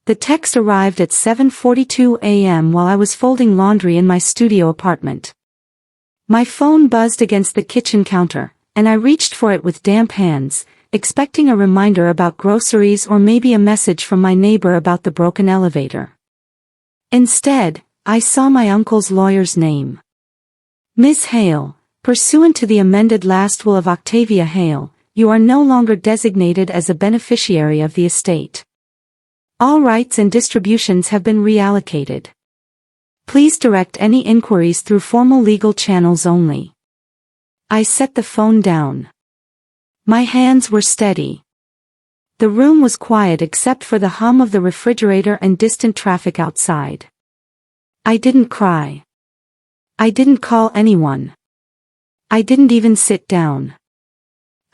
The text arrived at 7:42 a.m. while I was folding laundry in my studio apartment. My phone buzzed against the kitchen counter, and I reached for it with damp hands, expecting a reminder about groceries or maybe a message from my neighbor about the broken elevator. Instead, I saw my uncle's lawyer's name. Ms. Hale, pursuant to the amended last will of Octavia Hale, you are no longer designated as a beneficiary of the estate. All rights and distributions have been reallocated. Please direct any inquiries through formal legal channels only. I set the phone down. My hands were steady. The room was quiet except for the hum of the refrigerator and distant traffic outside. I didn't cry. I didn't call anyone. I didn't even sit down.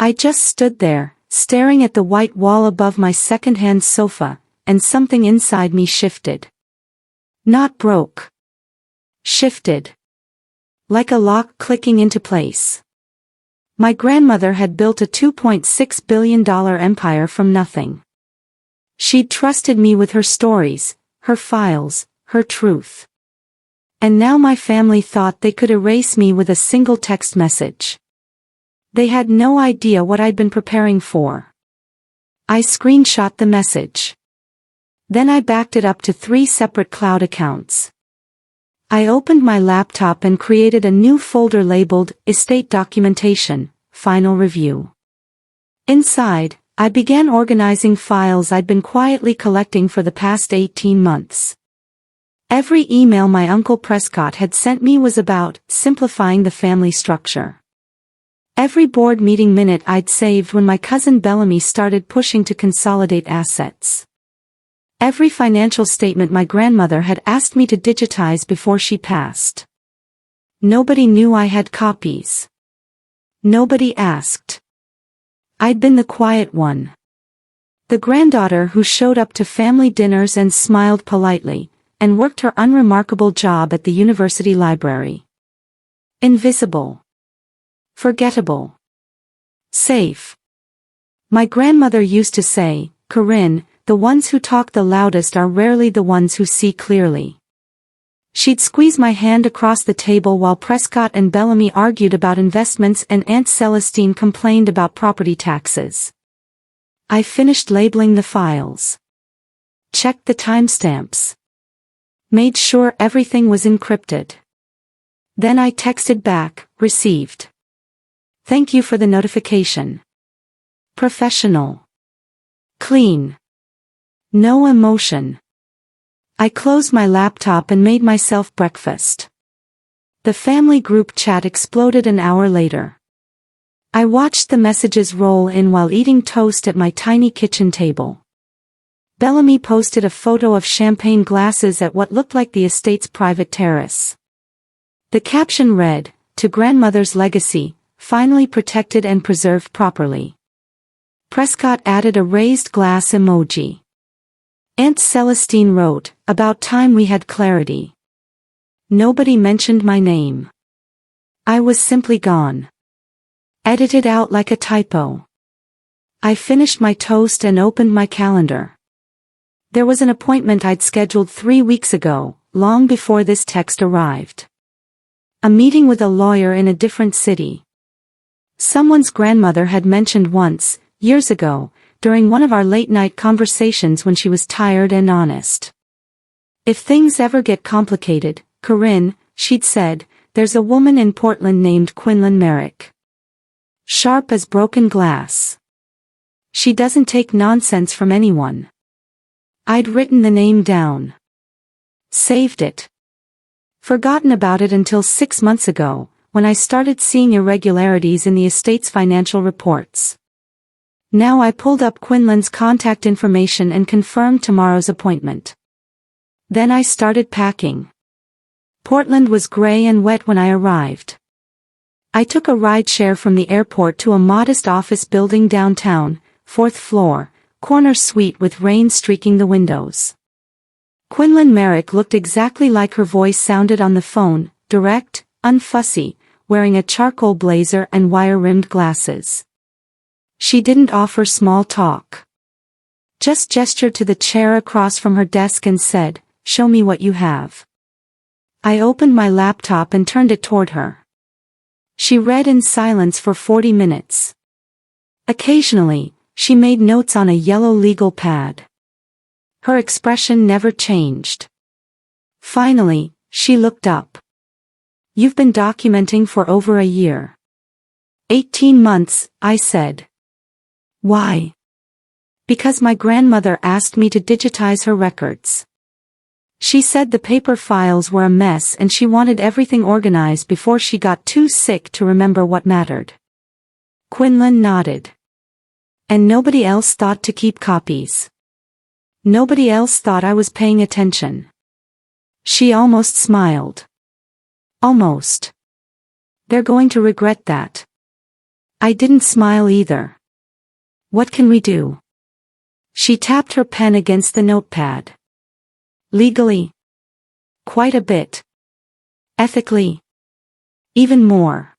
I just stood there, staring at the white wall above my second-hand sofa, and something inside me shifted. Not broke. Shifted. Like a lock clicking into place. My grandmother had built a $2.6 billion empire from nothing. She'd trusted me with her stories, her files, her truth. And now my family thought they could erase me with a single text message. They had no idea what I'd been preparing for. I screenshot the message. Then I backed it up to 3 separate cloud accounts. I opened my laptop and created a new folder labeled Estate Documentation, Final Review. Inside, I began organizing files I'd been quietly collecting for the past 18 months. Every email my Uncle Prescott had sent me was about simplifying the family structure. Every board meeting minute I'd saved when my cousin Bellamy started pushing to consolidate assets. Every financial statement my grandmother had asked me to digitize before she passed. Nobody knew I had copies. Nobody asked. I'd been the quiet one. The granddaughter who showed up to family dinners and smiled politely, and worked her unremarkable job at the university library. Invisible. Forgettable. Safe. My grandmother used to say, "Corinne, the ones who talk the loudest are rarely the ones who see clearly." She'd squeeze my hand across the table while Prescott and Bellamy argued about investments and Aunt Celestine complained about property taxes. I finished labeling the files. Checked the timestamps. Made sure everything was encrypted. Then I texted back, "Received. Thank you for the notification. Professional. Clean. No emotion." I closed my laptop and made myself breakfast. The family group chat exploded an hour later. I watched the messages roll in while eating toast at my tiny kitchen table. Bellamy posted a photo of champagne glasses at what looked like the estate's private terrace. The caption read, "To grandmother's legacy, finally protected and preserved properly." Prescott added a raised glass emoji. Aunt Celestine wrote, "About time we had clarity." Nobody mentioned my name. I was simply gone. Edited out like a typo. I finished my toast and opened my calendar. There was an appointment I'd scheduled 3 weeks ago, long before this text arrived. A meeting with a lawyer in a different city. Someone's grandmother had mentioned once, years ago, during one of our late-night conversations when she was tired and honest. "If things ever get complicated, Corinne," she'd said, "there's a woman in Portland named Quinlan Merrick. Sharp as broken glass. She doesn't take nonsense from anyone." I'd written the name down. Saved it. Forgotten about it until 6 months ago, when I started seeing irregularities in the estate's financial reports. Now I pulled up Quinlan's contact information and confirmed tomorrow's appointment. Then I started packing. Portland was gray and wet when I arrived. I took a rideshare from the airport to a modest office building downtown, 4th floor, corner suite with rain streaking the windows. Quinlan Merrick looked exactly like her voice sounded on the phone, direct, unfussy, wearing a charcoal blazer and wire-rimmed glasses. She didn't offer small talk. just gestured to the chair across from her desk and said, "Show me what you have." I opened my laptop and turned it toward her. She read in silence for 40 minutes. Occasionally, she made notes on a yellow legal pad. Her expression never changed. Finally, she looked up. "You've been documenting for over a year." 18 months, I said. "Why?" "Because my grandmother asked me to digitize her records. She said the paper files were a mess and she wanted everything organized before she got too sick to remember what mattered." Quinlan nodded. "And nobody else thought to keep copies? Nobody else thought I was paying attention?" She almost smiled. "Almost. They're going to regret that." I didn't smile either. "What can we do?" She tapped her pen against the notepad. "Legally? Quite a bit. Ethically? Even more."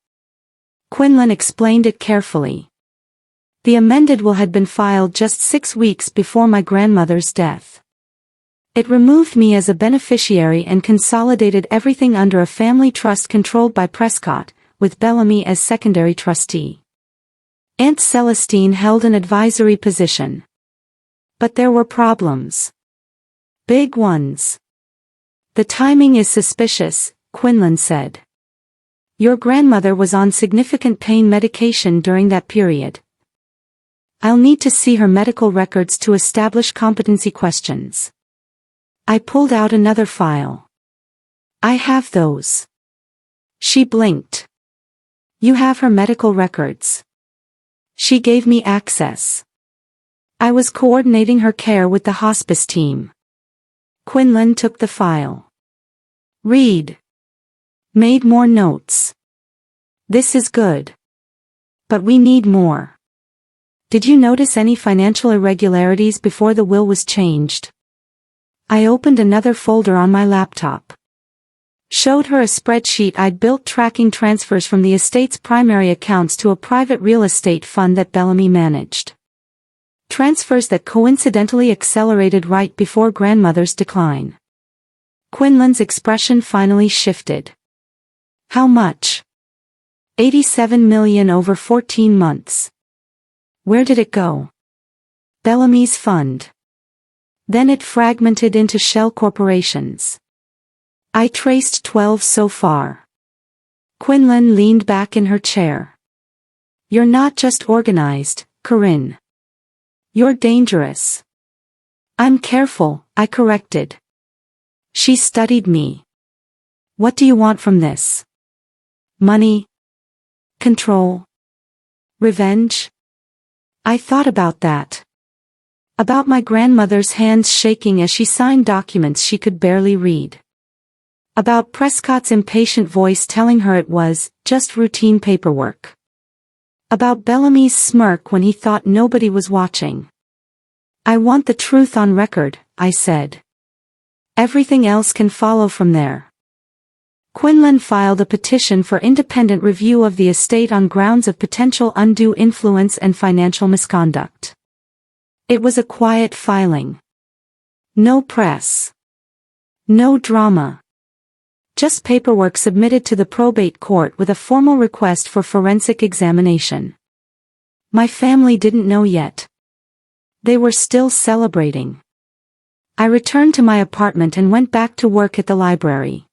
Quinlan explained it carefully. The amended will had been filed just 6 weeks before my grandmother's death. It removed me as a beneficiary and consolidated everything under a family trust controlled by Prescott, with Bellamy as secondary trustee. Aunt Celestine held an advisory position. But there were problems. Big ones. "The timing is suspicious," Quinlan said. "Your grandmother was on significant pain medication during that period. I'll need to see her medical records to establish competency questions." I pulled out another file. "I have those." She blinked. "You have her medical records." She gave me access. I was coordinating her care with the hospice team. Quinlan took the file. "Read." Made more notes. "This is good. But we need more. Did you notice any financial irregularities before the will was changed?" I opened another folder on my laptop. Showed her a spreadsheet I'd built tracking transfers from the estate's primary accounts to a private real estate fund that Bellamy managed. Transfers that coincidentally accelerated right before grandmother's decline. Quinlan's expression finally shifted. "How much?" 87 million over 14 months. "Where did it go?" "Bellamy's fund. Then it fragmented into shell corporations. I traced 12 so far." Quinlan leaned back in her chair. "You're not just organized, Corinne. You're dangerous." "I'm careful," I corrected. She studied me. "What do you want from this? Money? Control? Revenge?" I thought about that. About my grandmother's hands shaking as she signed documents she could barely read. About Prescott's impatient voice telling her it was just routine paperwork. About Bellamy's smirk when he thought nobody was watching. "I want the truth on record," I said. "Everything else can follow from there." Quinlan filed a petition for independent review of the estate on grounds of potential undue influence and financial misconduct. It was a quiet filing. No press. No drama. Just paperwork submitted to the probate court with a formal request for forensic examination. My family didn't know yet. They were still celebrating. I returned to my apartment and went back to work at the library.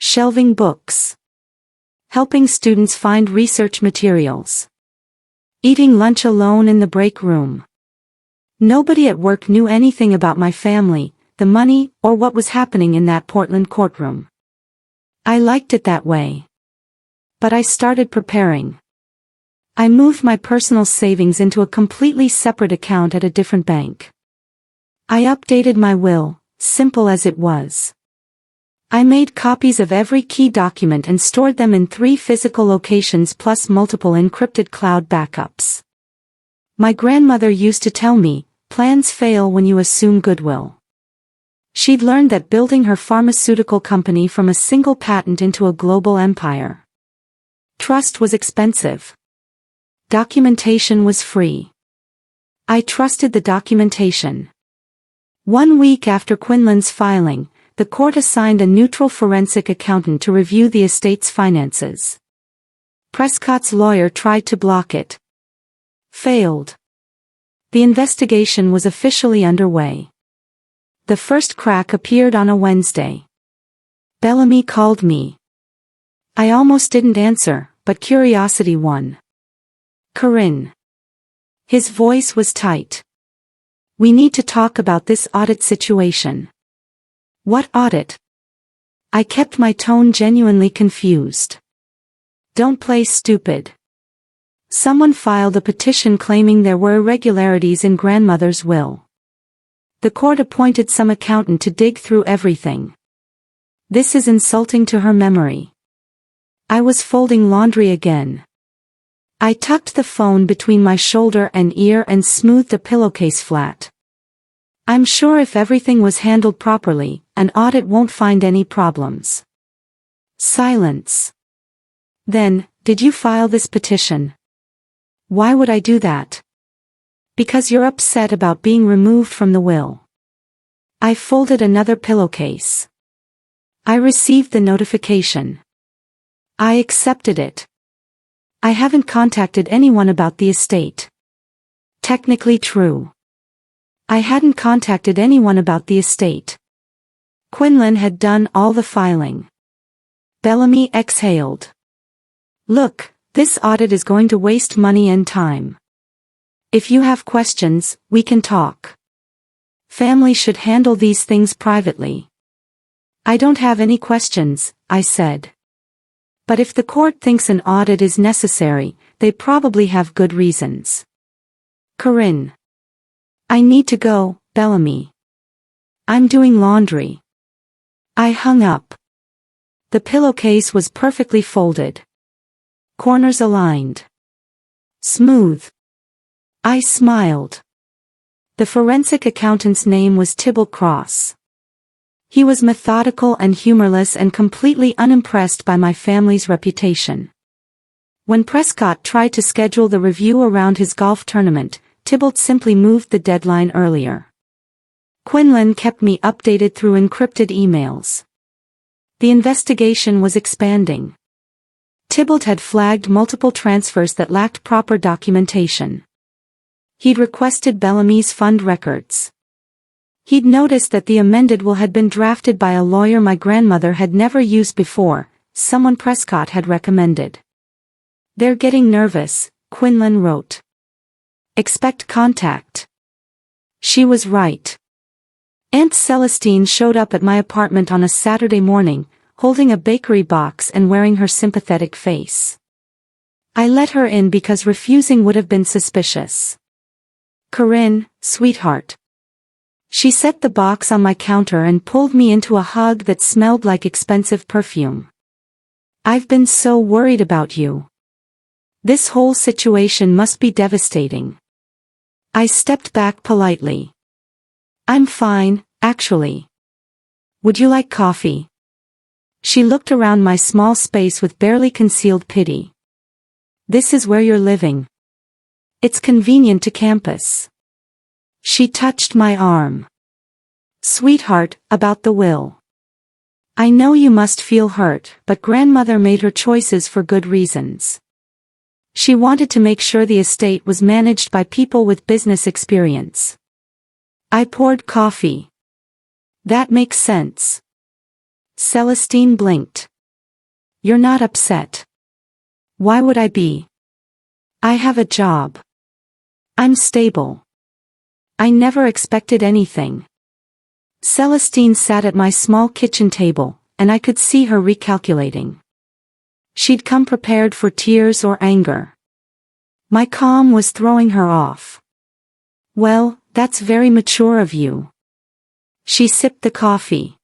Shelving books. Helping students find research materials. Eating lunch alone in the break room. Nobody at work knew anything about my family, the money, or what was happening in that Portland courtroom. I liked it that way. But I started preparing. I moved my personal savings into a completely separate account at a different bank. I updated my will, simple as it was. I made copies of every key document and stored them in 3 physical locations plus multiple encrypted cloud backups. My grandmother used to tell me, plans fail when you assume goodwill. She'd learned that building her pharmaceutical company from a single patent into a global empire. Trust was expensive. Documentation was free. I trusted the documentation. 1 week after Quinlan's filing, the court assigned a neutral forensic accountant to review the estate's finances. Prescott's lawyer tried to block it. Failed. The investigation was officially underway. The first crack appeared on a Wednesday. Bellamy called me. I almost didn't answer, but curiosity won. Corinne. His voice was tight. We need to talk about this audit situation. What audit? I kept my tone genuinely confused. Don't play stupid. Someone filed a petition claiming there were irregularities in grandmother's will. The court appointed some accountant to dig through everything. This is insulting to her memory. I was folding laundry again. I tucked the phone between my shoulder and ear and smoothed the pillowcase flat. I'm sure if everything was handled properly, an audit won't find any problems. Silence. Then, did you file this petition? Why would I do that? Because you're upset about being removed from the will. I folded another pillowcase. I received the notification. I accepted it. I haven't contacted anyone about the estate. Technically true. I hadn't contacted anyone about the estate. Quinlan had done all the filing. Bellamy exhaled. Look, this audit is going to waste money and time. If you have questions, we can talk. Family should handle these things privately. I don't have any questions, I said. But if the court thinks an audit is necessary, they probably have good reasons. Corinne. I need to go, Bellamy. I'm doing laundry. I hung up. The pillowcase was perfectly folded. Corners aligned. Smooth. I smiled. The forensic accountant's name was Tybalt Cross. He was methodical and humorless and completely unimpressed by my family's reputation. When Prescott tried to schedule the review around his golf tournament, Tybalt simply moved the deadline earlier. Quinlan kept me updated through encrypted emails. The investigation was expanding. Tybalt had flagged multiple transfers that lacked proper documentation. He'd requested Bellamy's fund records. He'd noticed that the amended will had been drafted by a lawyer my grandmother had never used before, someone Prescott had recommended. They're getting nervous, Quinlan wrote. Expect contact. She was right. Aunt Celestine showed up at my apartment on a Saturday morning, holding a bakery box and wearing her sympathetic face. I let her in because refusing would have been suspicious. Corinne, sweetheart. She set the box on my counter and pulled me into a hug that smelled like expensive perfume. I've been so worried about you. This whole situation must be devastating. I stepped back politely. I'm fine, actually. Would you like coffee? She looked around my small space with barely concealed pity. This is where you're living. It's convenient to campus. She touched my arm. Sweetheart, about the will. I know you must feel hurt, but grandmother made her choices for good reasons. She wanted to make sure the estate was managed by people with business experience. I poured coffee. That makes sense. Celestine blinked. You're not upset. Why would I be? I have a job. I'm stable. I never expected anything. Celestine sat at my small kitchen table, and I could see her recalculating. She'd come prepared for tears or anger. My calm was throwing her off. Well, that's very mature of you. She sipped the coffee.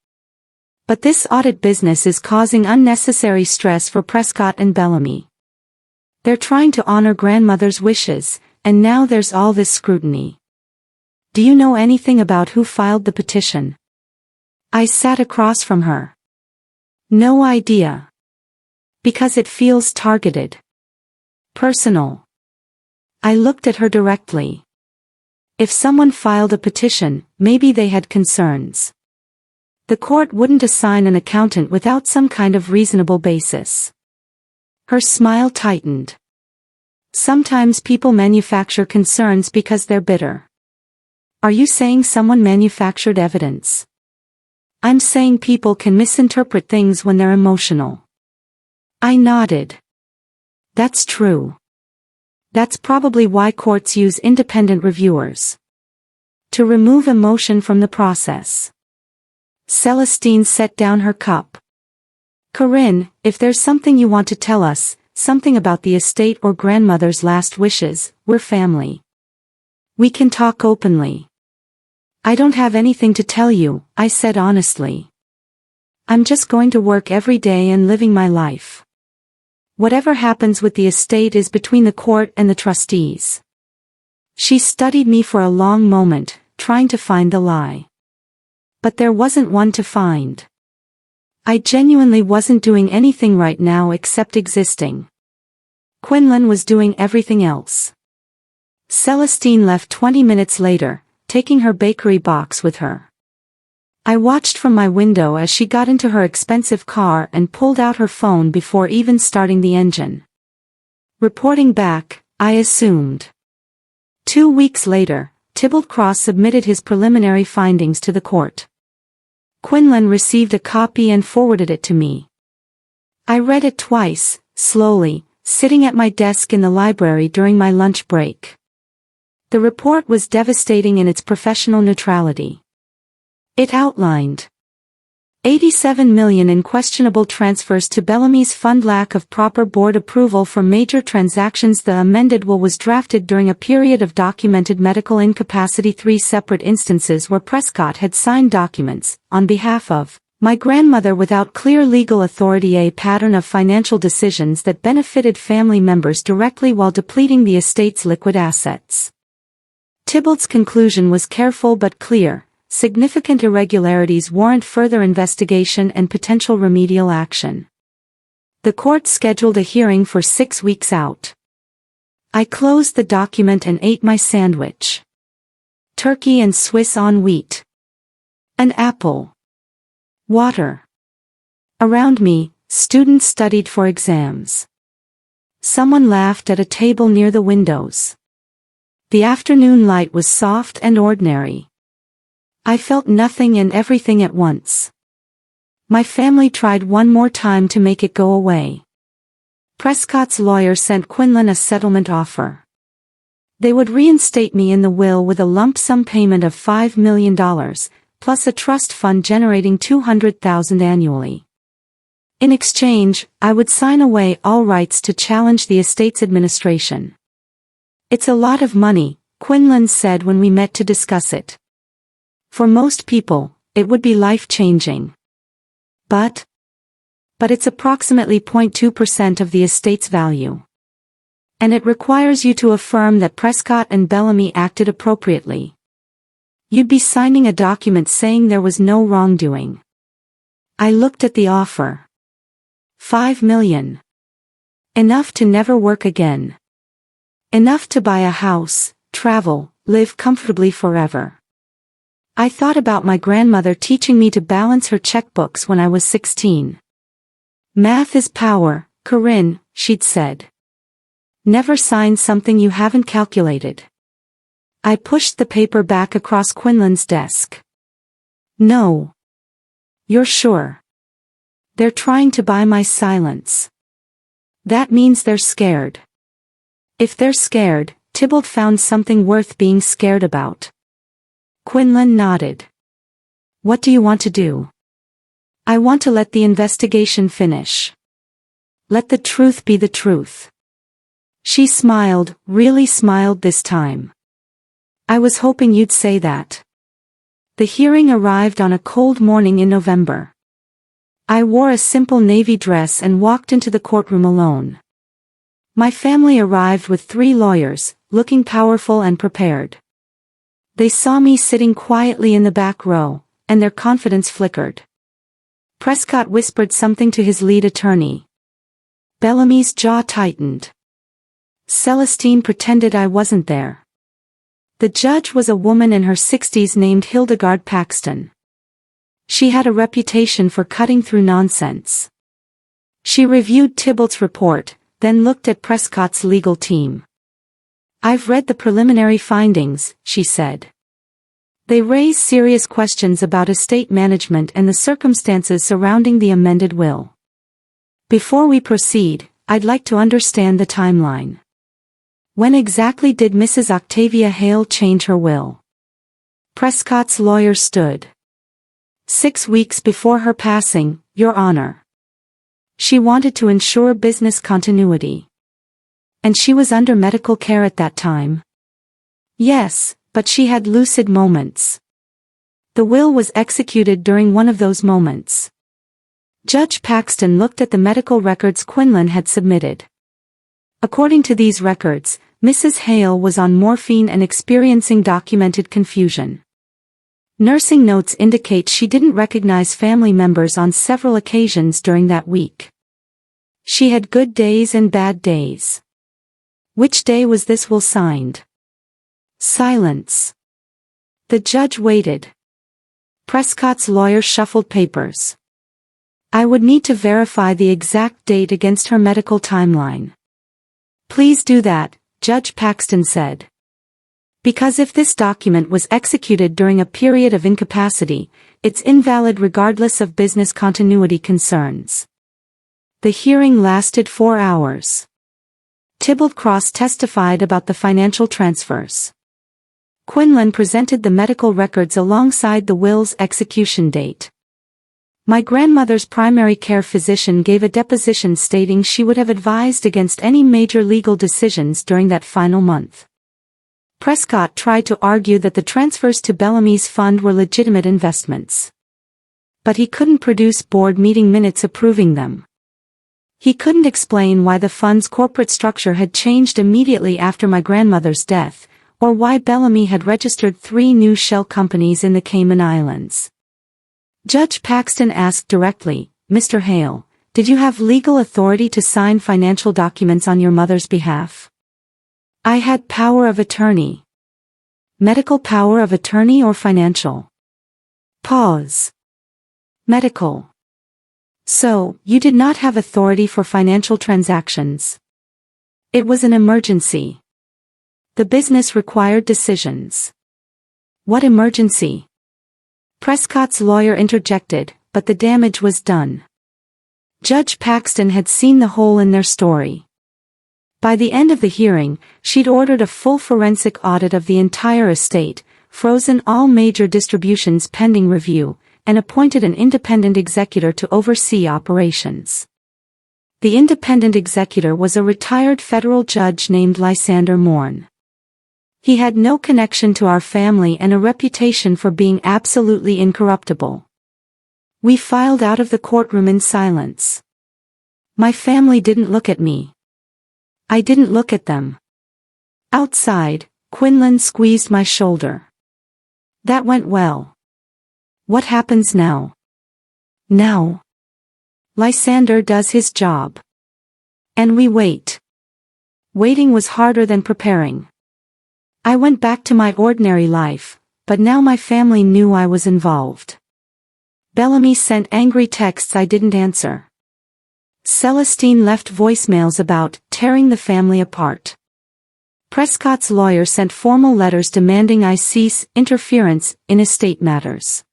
But this audit business is causing unnecessary stress for Prescott and Bellamy. They're trying to honor grandmother's wishes, and now there's all this scrutiny. Do you know anything about who filed the petition? I sat across from her. No idea. Because it feels targeted. Personal. I looked at her directly. If someone filed a petition, maybe they had concerns. The court wouldn't assign an accountant without some kind of reasonable basis. Her smile tightened. Sometimes people manufacture concerns because they're bitter. Are you saying someone manufactured evidence? I'm saying people can misinterpret things when they're emotional. I nodded. That's true. That's probably why courts use independent reviewers. To remove emotion from the process. Celestine set down her cup. Corinne, if there's something you want to tell us, something about the estate or grandmother's last wishes, we're family. We can talk openly. I don't have anything to tell you, I said honestly. I'm just going to work every day and living my life. Whatever happens with the estate is between the court and the trustees. She studied me for a long moment, trying to find the lie. But there wasn't one to find. I genuinely wasn't doing anything right now except existing. Quinlan was doing everything else. Celestine left 20 minutes later, taking her bakery box with her. I watched from my window as she got into her expensive car and pulled out her phone before even starting the engine. Reporting back, I assumed. 2 weeks later, Tybalt Cross submitted his preliminary findings to the court. Quinlan received a copy and forwarded it to me. I read it twice, slowly, sitting at my desk in the library during my lunch break. The report was devastating in its professional neutrality. It outlined 87 million in questionable transfers to Bellamy's fund, lack of proper board approval for major transactions. The amended will was drafted during a period of documented medical incapacity. 3 separate instances where Prescott had signed documents, on behalf of my grandmother without clear legal authority. A pattern of financial decisions that benefited family members directly while depleting the estate's liquid assets. Tybalt's conclusion was careful but clear. Significant irregularities warrant further investigation and potential remedial action. The court scheduled a hearing for 6 weeks out. I closed the document and ate my sandwich. Turkey and Swiss on wheat. An apple. Water. Around me, students studied for exams. Someone laughed at a table near the windows. The afternoon light was soft and ordinary. I felt nothing and everything at once. My family tried one more time to make it go away. Prescott's lawyer sent Quinlan a settlement offer. They would reinstate me in the will with a lump sum payment of $5 million, plus a trust fund generating $200,000 annually. In exchange, I would sign away all rights to challenge the estate's administration. It's a lot of money, Quinlan said when we met to discuss it. For most people, it would be life-changing. But it's approximately 0.2% of the estate's value. And it requires you to affirm that Prescott and Bellamy acted appropriately. You'd be signing a document saying there was no wrongdoing. I looked at the offer. $5 million. Enough to never work again. Enough to buy a house, travel, live comfortably forever. I thought about my grandmother teaching me to balance her checkbooks when I was 16. Math is power, Corinne, she'd said. Never sign something you haven't calculated. I pushed the paper back across Quinlan's desk. No. You're sure? They're trying to buy my silence. That means they're scared. If they're scared, Tybalt found something worth being scared about. Quinlan nodded. What do you want to do? I want to let the investigation finish. Let the truth be the truth. She smiled, really smiled this time. I was hoping you'd say that. The hearing arrived on a cold morning in November. I wore a simple navy dress and walked into the courtroom alone. My family arrived with 3 lawyers, looking powerful and prepared. They saw me sitting quietly in the back row, and their confidence flickered. Prescott whispered something to his lead attorney. Bellamy's jaw tightened. Celestine pretended I wasn't there. The judge was a woman in her 60s named Hildegard Paxton. She had a reputation for cutting through nonsense. She reviewed Tybalt's report, then looked at Prescott's legal team. "I've read the preliminary findings," she said. "They raise serious questions about estate management and the circumstances surrounding the amended will. Before we proceed, I'd like to understand the timeline. When exactly did Mrs. Octavia Hale change her will?" Prescott's lawyer stood. "6 weeks before her passing, Your Honor. She wanted to ensure business continuity. And she was under medical care at that time?" "Yes, but she had lucid moments. The will was executed during one of those moments." Judge Paxton looked at the medical records Quinlan had submitted. According to these records, Mrs. Hale was on morphine and experiencing documented confusion. Nursing notes indicate she didn't recognize family members on several occasions during that week. She had good days and bad days. Which day was this will signed? Silence. The judge waited. Prescott's lawyer shuffled papers. "I would need to verify the exact date against her medical timeline." "Please do that," Judge Paxton said. "Because if this document was executed during a period of incapacity, it's invalid regardless of business continuity concerns." The hearing lasted 4 hours. Tybalt Cross testified about the financial transfers. Quinlan presented the medical records alongside the will's execution date. My grandmother's primary care physician gave a deposition stating she would have advised against any major legal decisions during that final month. Prescott tried to argue that the transfers to Bellamy's fund were legitimate investments. But he couldn't produce board meeting minutes approving them. He couldn't explain why the fund's corporate structure had changed immediately after my grandmother's death, or why Bellamy had registered 3 new shell companies in the Cayman Islands. Judge Paxton asked directly, "Mr. Hale, did you have legal authority to sign financial documents on your mother's behalf?" "I had power of attorney." "Medical power of attorney or financial?" Pause. "Medical." "So, you did not have authority for financial transactions?" "It was an emergency. The business required decisions." "What emergency?" Prescott's lawyer interjected, but the damage was done. Judge Paxton had seen the hole in their story. By the end of the hearing, she'd ordered a full forensic audit of the entire estate, frozen all major distributions pending review, and appointed an independent executor to oversee operations. The independent executor was a retired federal judge named Lysander Morn. He had no connection to our family and a reputation for being absolutely incorruptible. We filed out of the courtroom in silence. My family didn't look at me. I didn't look at them. Outside, Quinlan squeezed my shoulder. "That went well. What happens now?" "Now? Lysander does his job. And we wait." Waiting was harder than preparing. I went back to my ordinary life, but now my family knew I was involved. Bellamy sent angry texts I didn't answer. Celestine left voicemails about tearing the family apart. Prescott's lawyer sent formal letters demanding I cease interference in estate matters.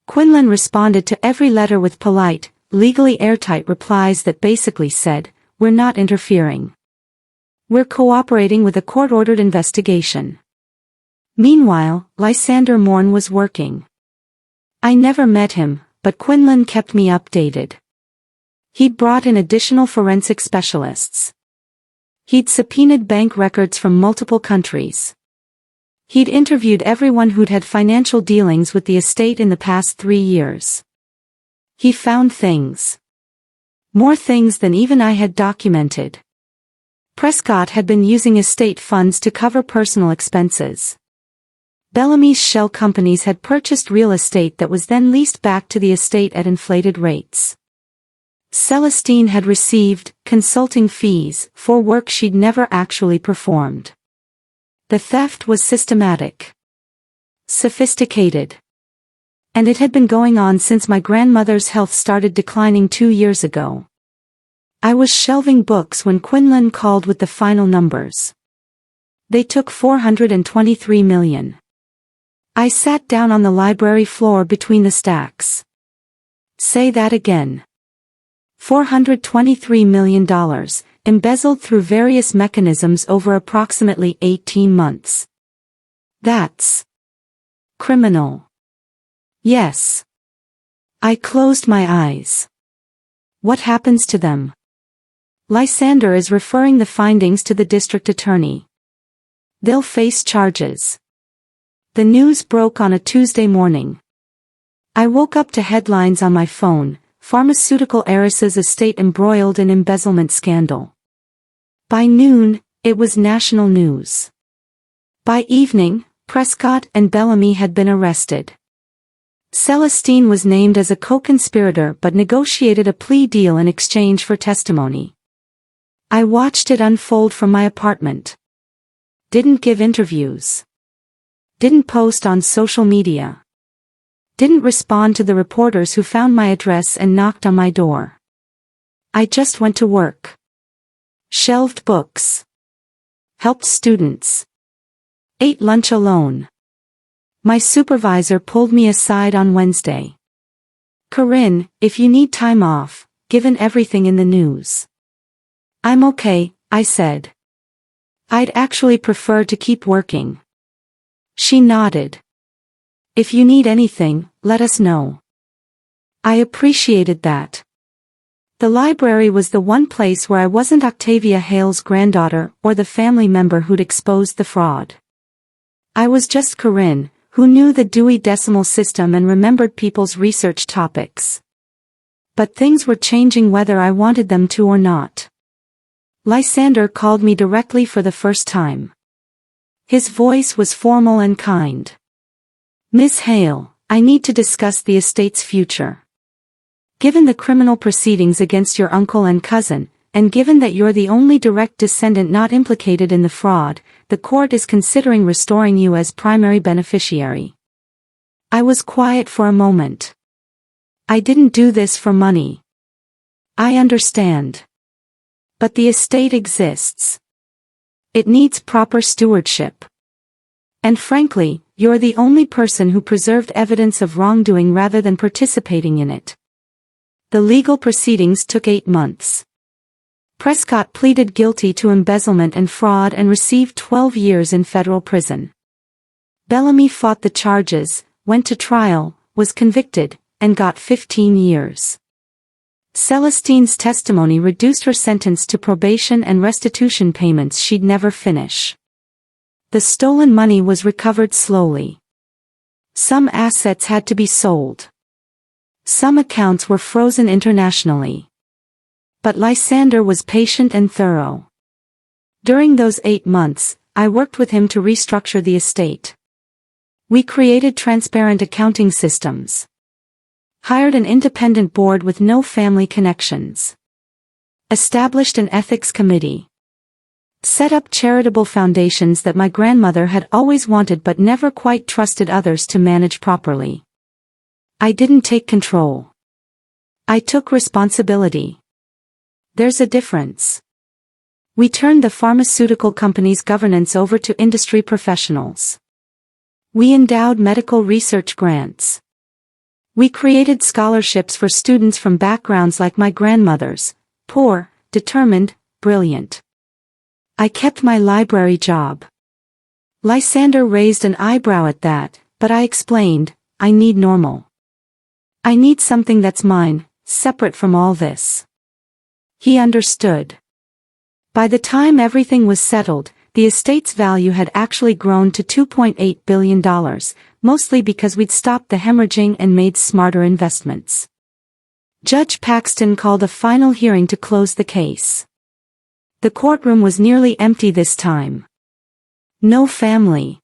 Quinlan responded to every letter with polite, legally airtight replies that basically said, "We're not interfering. We're cooperating with a court-ordered investigation." Meanwhile, Lysander Morn was working. I never met him, but Quinlan kept me updated. He'd brought in additional forensic specialists. He'd subpoenaed bank records from multiple countries. He'd interviewed everyone who'd had financial dealings with the estate in the past 3 years. He found things. More things than even I had documented. Prescott had been using estate funds to cover personal expenses. Bellamy's shell companies had purchased real estate that was then leased back to the estate at inflated rates. Celestine had received consulting fees for work she'd never actually performed. The theft was systematic, sophisticated, and it had been going on since my grandmother's health started declining 2 years ago. I was shelving books when Quinlan called with the final numbers. They took $423 million. I sat down on the library floor between the stacks. Say that again. $423 million, embezzled through various mechanisms over approximately 18 months. That's criminal. Yes. I closed my eyes. What happens to them? Lysander is referring the findings to the district attorney. They'll face charges. The news broke on a Tuesday morning. I woke up to headlines on my phone: Pharmaceutical Heiress's estate embroiled in embezzlement scandal. By noon, it was national news. By evening, Prescott and Bellamy had been arrested. Celestine was named as a co-conspirator but negotiated a plea deal in exchange for testimony. I watched it unfold from my apartment. Didn't give interviews. Didn't post on social media. Didn't respond to the reporters who found my address and knocked on my door. I just went to work. Shelved books. Helped students. Ate lunch alone. My supervisor pulled me aside on Wednesday. "Corinne, if you need time off, given everything in the news." "I'm okay," I said. "I'd actually prefer to keep working." She nodded. "If you need anything, let us know." I appreciated that. The library was the one place where I wasn't Octavia Hale's granddaughter or the family member who'd exposed the fraud. I was just Corinne, who knew the Dewey Decimal System and remembered people's research topics. But things were changing whether I wanted them to or not. Lysander called me directly for the first time. His voice was formal and kind. "Miss Hale, I need to discuss the estate's future. Given the criminal proceedings against your uncle and cousin, and given that you're the only direct descendant not implicated in the fraud, the court is considering restoring you as primary beneficiary." I was quiet for a moment. "I didn't do this for money." "I understand. But the estate exists. It needs proper stewardship. And frankly, you're the only person who preserved evidence of wrongdoing rather than participating in it." The legal proceedings took 8 months. Prescott pleaded guilty to embezzlement and fraud and received 12 years in federal prison. Bellamy fought the charges, went to trial, was convicted, and got 15 years. Celestine's testimony reduced her sentence to probation and restitution payments she'd never finish. The stolen money was recovered slowly. Some assets had to be sold. Some accounts were frozen internationally. But Lysander was patient and thorough. During those 8 months, I worked with him to restructure the estate. We created transparent accounting systems. Hired an independent board with no family connections. Established an ethics committee. Set up charitable foundations that my grandmother had always wanted but never quite trusted others to manage properly. I didn't take control. I took responsibility. There's a difference. We turned the pharmaceutical company's governance over to industry professionals. We endowed medical research grants. We created scholarships for students from backgrounds like my grandmother's: poor, determined, brilliant. I kept my library job. Lysander raised an eyebrow at that, but I explained, I need normal. I need something that's mine, separate from all this. He understood. By the time everything was settled, the estate's value had actually grown to $2.8 billion, mostly because we'd stopped the hemorrhaging and made smarter investments. Judge Paxton called a final hearing to close the case. The courtroom was nearly empty this time. No family.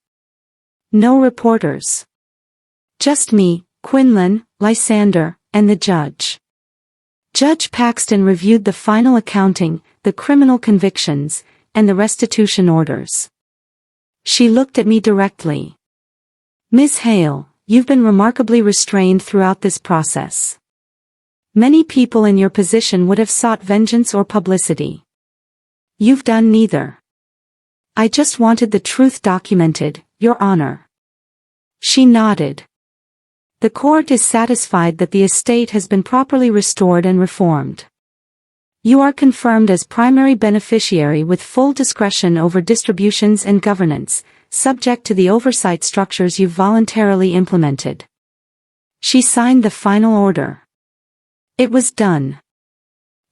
No reporters. Just me, Quinlan, Lysander, and the judge. Judge Paxton reviewed the final accounting, the criminal convictions, and the restitution orders. She looked at me directly. Miss Hale, you've been remarkably restrained throughout this process. Many people in your position would have sought vengeance or publicity. You've done neither. I just wanted the truth documented, Your Honor. She nodded. The court is satisfied that the estate has been properly restored and reformed. You are confirmed as primary beneficiary with full discretion over distributions and governance, subject to the oversight structures you've voluntarily implemented. She signed the final order. It was done.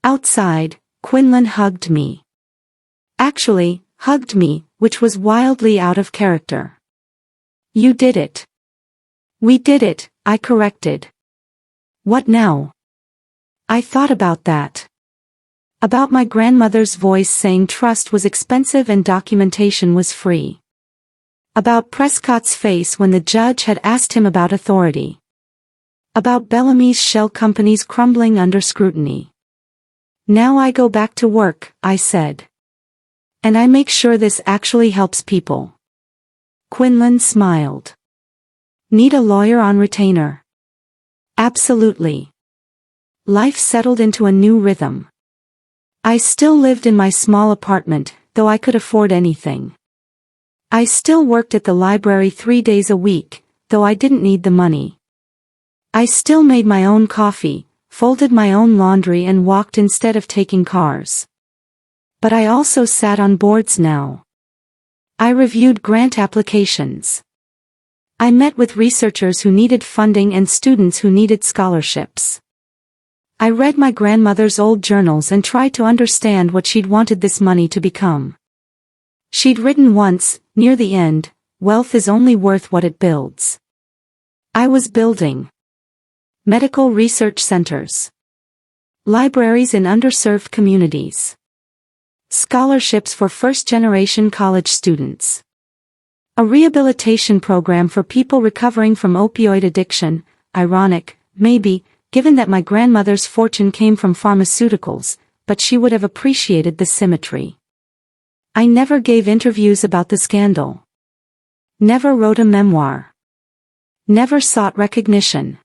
Outside, Quinlan hugged me. Actually, hugged me, which was wildly out of character. You did it. We did it, I corrected. What now? I thought about that. About my grandmother's voice saying trust was expensive and documentation was free. About Prescott's face when the judge had asked him about authority. About Bellamy's shell companies crumbling under scrutiny. Now I go back to work, I said. And I make sure this actually helps people. Quinlan smiled. Need a lawyer on retainer? Absolutely. Life settled into a new rhythm. I still lived in my small apartment, though I could afford anything. I still worked at the library 3 days a week, though I didn't need the money. I still made my own coffee, folded my own laundry and walked instead of taking cars. But I also sat on boards now. I reviewed grant applications. I met with researchers who needed funding and students who needed scholarships. I read my grandmother's old journals and tried to understand what she'd wanted this money to become. She'd written once, near the end, wealth is only worth what it builds. I was building medical research centers, libraries in underserved communities, scholarships for first-generation college students, a rehabilitation program for people recovering from opioid addiction. Ironic, maybe, given that my grandmother's fortune came from pharmaceuticals, but she would have appreciated the symmetry. I never gave interviews about the scandal. Never wrote a memoir. Never sought recognition.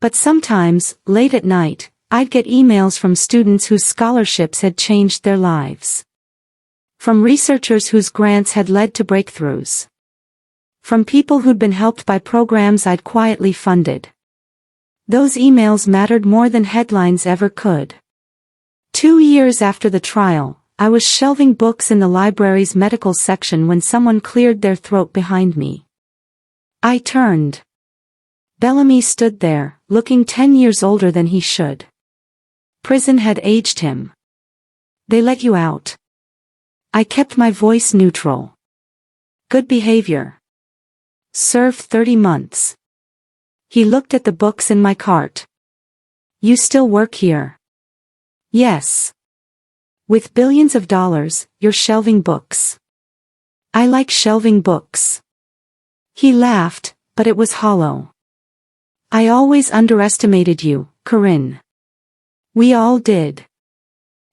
But sometimes, late at night, I'd get emails from students whose scholarships had changed their lives. From researchers whose grants had led to breakthroughs. From people who'd been helped by programs I'd quietly funded. Those emails mattered more than headlines ever could. 2 years after the trial, I was shelving books in the library's medical section when someone cleared their throat behind me. I turned. Bellamy stood there, looking 10 years older than he should. Prison had aged him. They let you out. I kept my voice neutral. Good behavior. Served 30 months. He looked at the books in my cart. You still work here? Yes. With billions of dollars, you're shelving books. I like shelving books. He laughed, but it was hollow. I always underestimated you, Corinne. We all did.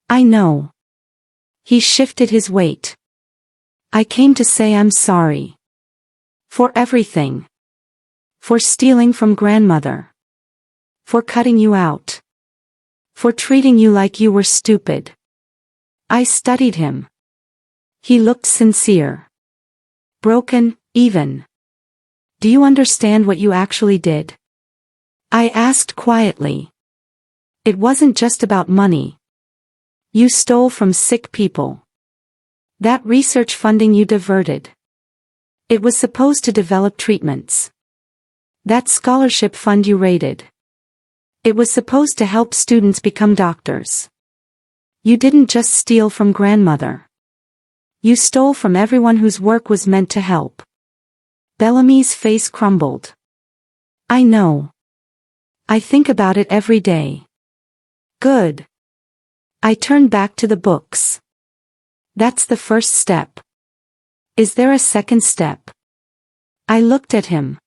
I know. He shifted his weight. I came to say I'm sorry. For everything. For stealing from grandmother. For cutting you out. For treating you like you were stupid. I studied him. He looked sincere. Broken, even. Do you understand what you actually did? I asked quietly. It wasn't just about money. You stole from sick people. That research funding you diverted. It was supposed to develop treatments. That scholarship fund you raided. It was supposed to help students become doctors. You didn't just steal from grandmother. You stole from everyone whose work was meant to help. Bellamy's face crumbled. I know. I think about it every day. Good. I turned back to the books. That's the first step. Is there a second step? I looked at him.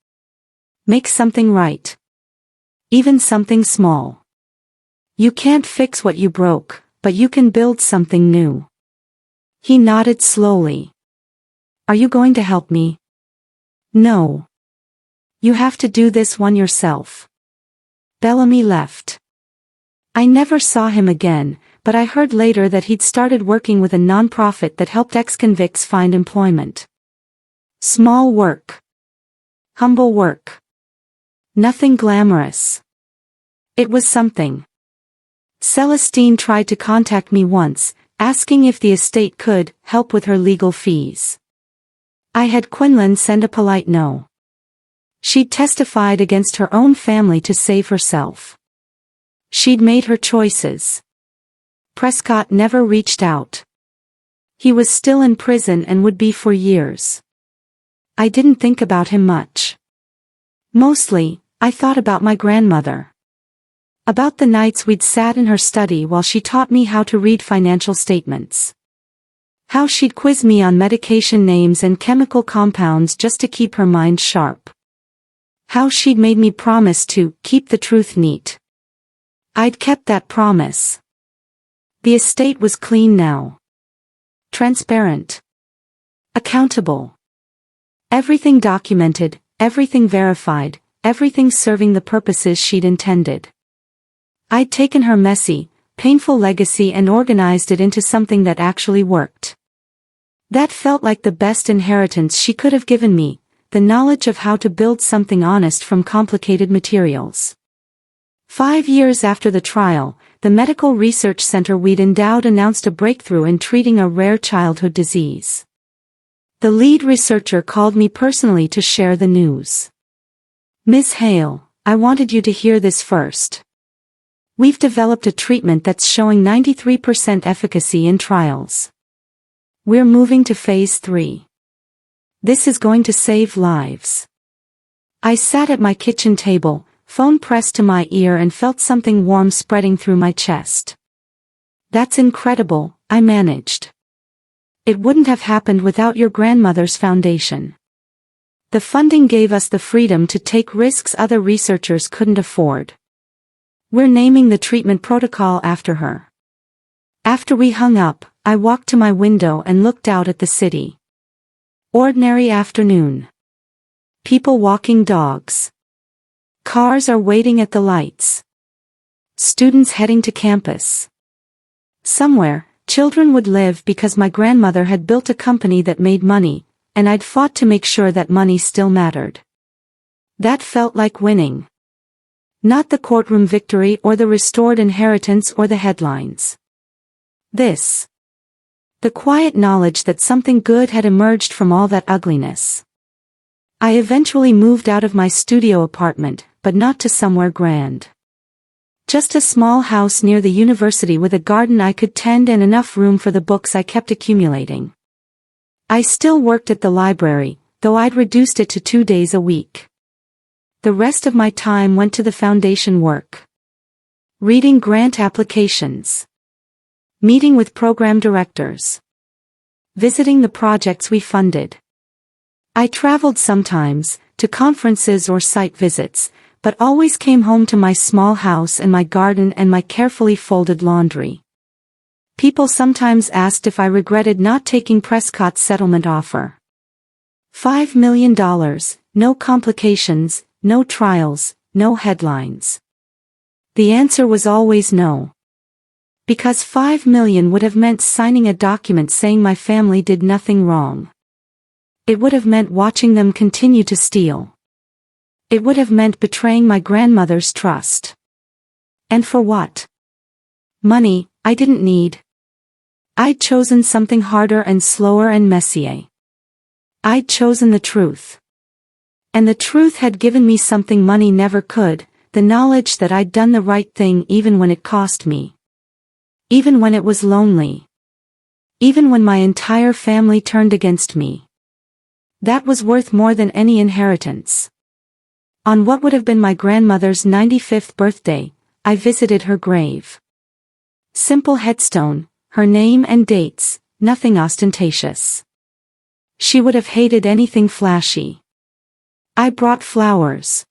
Make something right. Even something small. You can't fix what you broke, but you can build something new. He nodded slowly. Are you going to help me? No. You have to do this one yourself. Bellamy left. I never saw him again, but I heard later that he'd started working with a non-profit that helped ex-convicts find employment. Small work. Humble work. Nothing glamorous. It was something. Celestine tried to contact me once, asking if the estate could help with her legal fees. I had Quinlan send a polite no. She'd testified against her own family to save herself. She'd made her choices. Prescott never reached out. He was still in prison and would be for years. I didn't think about him much. Mostly, I thought about my grandmother. About the nights we'd sat in her study while she taught me how to read financial statements. How she'd quiz me on medication names and chemical compounds just to keep her mind sharp. How she'd made me promise to keep the truth neat. I'd kept that promise. The estate was clean now. Transparent. Accountable. Everything documented, everything verified, everything serving the purposes she'd intended. I'd taken her messy, painful legacy and organized it into something that actually worked. That felt like the best inheritance she could have given me, the knowledge of how to build something honest from complicated materials. 5 years after the trial, the medical research center we'd endowed announced a breakthrough in treating a rare childhood disease. The lead researcher called me personally to share the news. Ms. Hale, I wanted you to hear this first. We've developed a treatment that's showing 93% efficacy in trials. We're moving to phase 3. This is going to save lives. I sat at my kitchen table, phone pressed to my ear and felt something warm spreading through my chest. That's incredible, I managed. It wouldn't have happened without your grandmother's foundation. The funding gave us the freedom to take risks other researchers couldn't afford. We're naming the treatment protocol after her. After we hung up, I walked to my window and looked out at the city. Ordinary afternoon. People walking dogs. Cars are waiting at the lights. Students heading to campus. Somewhere, children would live because my grandmother had built a company that made money, and I'd fought to make sure that money still mattered. That felt like winning. Not the courtroom victory or the restored inheritance or the headlines. This. The quiet knowledge that something good had emerged from all that ugliness. I eventually moved out of my studio apartment, but not to somewhere grand. Just a small house near the university with a garden I could tend and enough room for the books I kept accumulating. I still worked at the library, though I'd reduced it to 2 days a week. The rest of my time went to the foundation work. Reading grant applications. Meeting with program directors. Visiting the projects we funded. I traveled sometimes, to conferences or site visits, but always came home to my small house and my garden and my carefully folded laundry. People sometimes asked if I regretted not taking Prescott's settlement offer. $5 million, no complications, no trials, no headlines. The answer was always no. Because $5 million would have meant signing a document saying my family did nothing wrong. It would have meant watching them continue to steal. It would have meant betraying my grandmother's trust. And for what? Money, I didn't need. I'd chosen something harder and slower and messier. I'd chosen the truth. And the truth had given me something money never could, the knowledge that I'd done the right thing even when it cost me. Even when it was lonely. Even when my entire family turned against me. That was worth more than any inheritance. On what would have been my grandmother's 95th birthday, I visited her grave. Simple headstone, her name and dates, nothing ostentatious. She would have hated anything flashy. I brought flowers.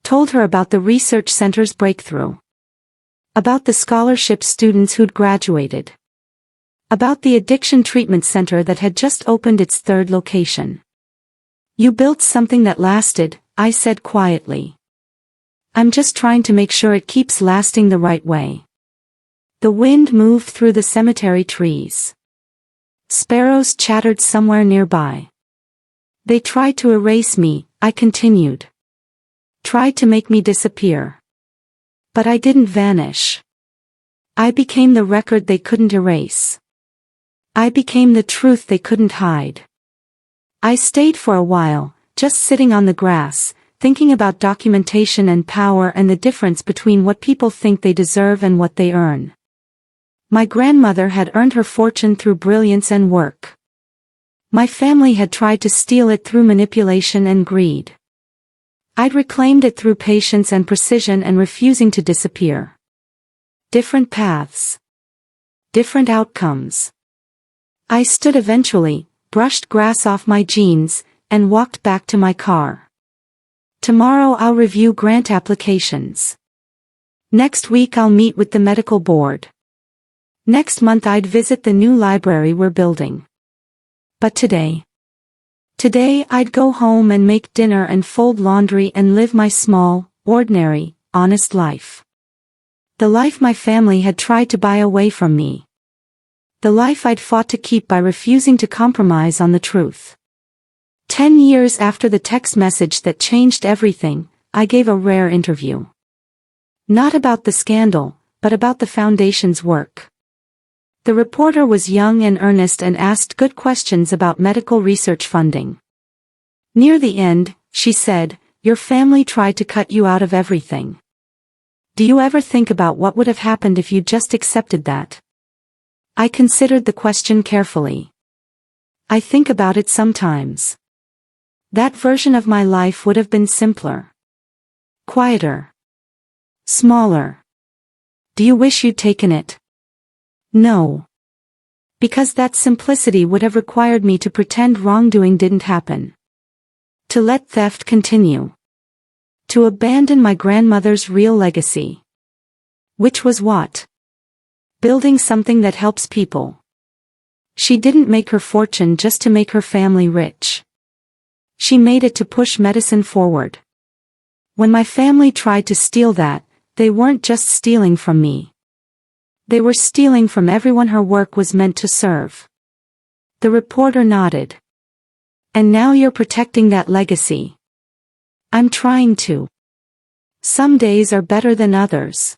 Told her about the research center's breakthrough. About the scholarship students who'd graduated. About the addiction treatment center that had just opened its third location. You built something that lasted, I said quietly. I'm just trying to make sure it keeps lasting the right way. The wind moved through the cemetery trees. Sparrows chattered somewhere nearby. They tried to erase me, I continued. Tried to make me disappear. But I didn't vanish. I became the record they couldn't erase. I became the truth they couldn't hide. I stayed for a while, just sitting on the grass, thinking about documentation and power and the difference between what people think they deserve and what they earn. My grandmother had earned her fortune through brilliance and work. My family had tried to steal it through manipulation and greed. I'd reclaimed it through patience and precision and refusing to disappear. Different paths. Different outcomes. I stood eventually, brushed grass off my jeans, and walked back to my car. Tomorrow I'll review grant applications. Next week I'll meet with the medical board. Next month I'd visit the new library we're building. But today I'd go home and make dinner and fold laundry and live my small, ordinary, honest life. The life my family had tried to buy away from me. The life I'd fought to keep by refusing to compromise on the truth. 10 years after the text message that changed everything, I gave a rare interview. Not about the scandal, but about the foundation's work. The reporter was young and earnest and asked good questions about medical research funding. Near the end, she said, "Your family tried to cut you out of everything. Do you ever think about what would have happened if you just accepted that?" I considered the question carefully. I think about it sometimes. That version of my life would have been simpler. Quieter. Smaller. Do you wish you'd taken it? No. Because that simplicity would have required me to pretend wrongdoing didn't happen. To let theft continue. To abandon my grandmother's real legacy. Which was what? Building something that helps people. She didn't make her fortune just to make her family rich. She made it to push medicine forward. When my family tried to steal that, they weren't just stealing from me. They were stealing from everyone her work was meant to serve. The reporter nodded. And now you're protecting that legacy. I'm trying to. Some days are better than others.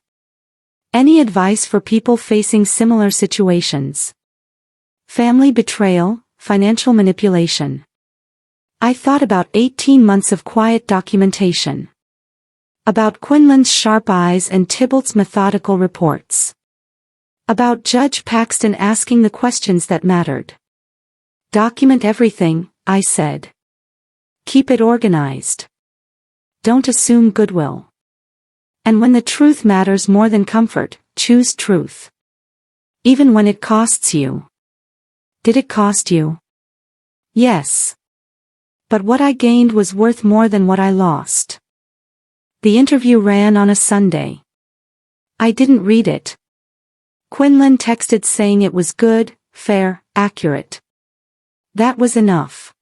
Any advice for people facing similar situations? Family betrayal, financial manipulation. I thought about 18 months of quiet documentation. About Quinlan's sharp eyes and Tybalt's methodical reports. About Judge Paxton asking the questions that mattered. Document everything, I said. Keep it organized. Don't assume goodwill. And when the truth matters more than comfort, choose truth. Even when it costs you. Did it cost you? Yes. But what I gained was worth more than what I lost. The interview ran on a Sunday. I didn't read it. Quinlan texted saying it was good, fair, accurate. That was enough.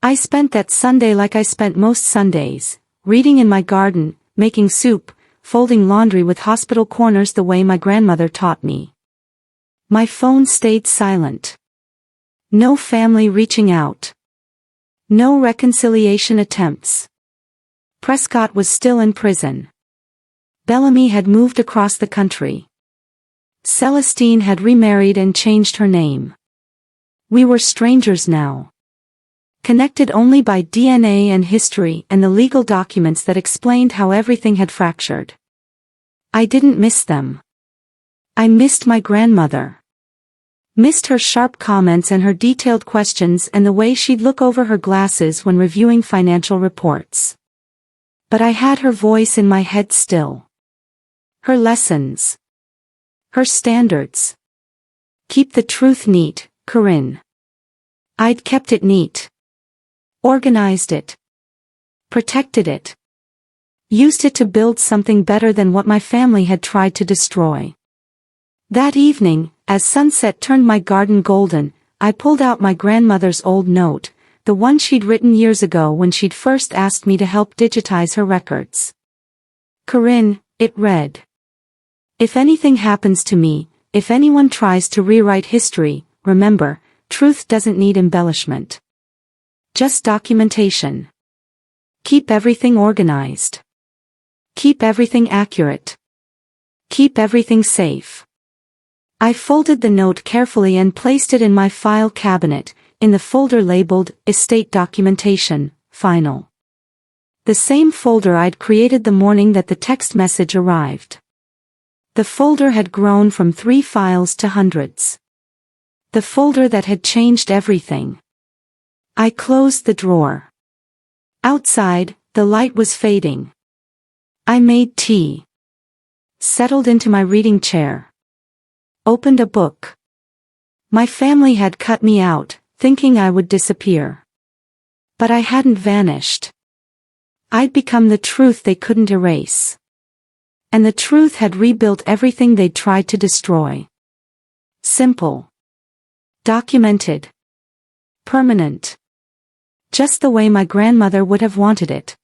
I spent that Sunday like I spent most Sundays, reading in my garden, making soup, folding laundry with hospital corners the way my grandmother taught me. My phone stayed silent. No family reaching out. No reconciliation attempts. Prescott was still in prison. Bellamy had moved across the country. Celestine had remarried and changed her name. We were strangers now. Connected only by DNA and history and the legal documents that explained how everything had fractured. I didn't miss them. I missed my grandmother. Missed her sharp comments and her detailed questions and the way she'd look over her glasses when reviewing financial reports. But I had her voice in my head still. Her lessons. Her standards. Keep the truth neat, Corinne. I'd kept it neat. Organized it. Protected it. Used it to build something better than what my family had tried to destroy. That evening, As sunset turned my garden golden, I pulled out my grandmother's old note, the one she'd written years ago when she'd first asked me to help digitize her records. Corinne, it read. If anything happens to me, if anyone tries to rewrite history, remember, truth doesn't need embellishment. Just documentation. Keep everything organized. Keep everything accurate. Keep everything safe. I folded the note carefully and placed it in my file cabinet, in the folder labeled Estate Documentation, Final. The same folder I'd created the morning that the text message arrived. The folder had grown from 3 files to hundreds. The folder that had changed everything. I closed the drawer. Outside, the light was fading. I made tea. Settled into my reading chair. Opened a book. My family had cut me out, thinking I would disappear. But I hadn't vanished. I'd become the truth they couldn't erase. And the truth had rebuilt everything they'd tried to destroy. Simple. Documented. Permanent. Just the way my grandmother would have wanted it.